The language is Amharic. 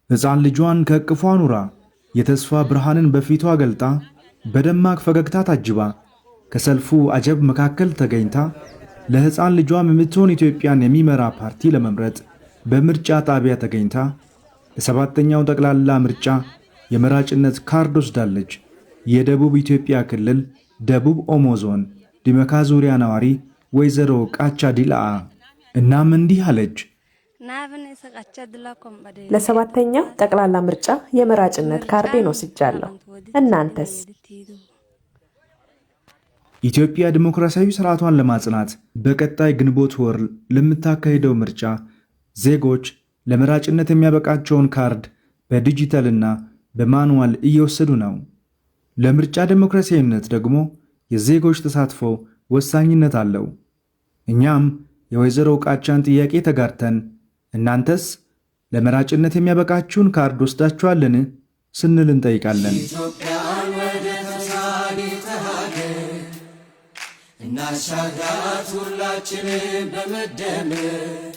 ሕፃን ልጇን ከእቅፏ ኑራ የተስፋ ብርሃንን በፊቷ ገልጣ በደማቅ ፈገግታ ታጅባ ከሰልፉ አጀብ መካከል ተገኝታ ለሕፃን ልጇም የምትሆን ኢትዮጵያን የሚመራ ፓርቲ ለመምረጥ በምርጫ ጣቢያ ተገኝታ ለሰባተኛው ጠቅላላ ምርጫ የመራጭነት ካርድ ወስዳለች። የደቡብ ኢትዮጵያ ክልል ደቡብ ኦሞ ዞን ዲመካ ዙሪያ ነዋሪ ወይዘሮ ቃቻ ዲላአ እናም እንዲህ አለች። ለሰባተኛው ጠቅላላ ምርጫ የመራጭነት ካርዴን ወስጃለሁ። እናንተስ? ኢትዮጵያ ዲሞክራሲያዊ ስርዓቷን ለማጽናት በቀጣይ ግንቦት ወር ለምታካሂደው ምርጫ ዜጎች ለመራጭነት የሚያበቃቸውን ካርድ በዲጂታልና በማኑዋል እየወሰዱ ነው። ለምርጫ ዲሞክራሲያዊነት ደግሞ የዜጎች ተሳትፎ ወሳኝነት አለው። እኛም የወይዘሮ ቃቻን ጥያቄ ተጋርተን እናንተስ ለመራጭነት የሚያበቃችሁን ካርድ ወስዳችኋልን ስንል እንጠይቃለን። ኢትዮጵያን ወደ ተሳቢት ሀገር እናሻግራት ሁላችንም በመደመር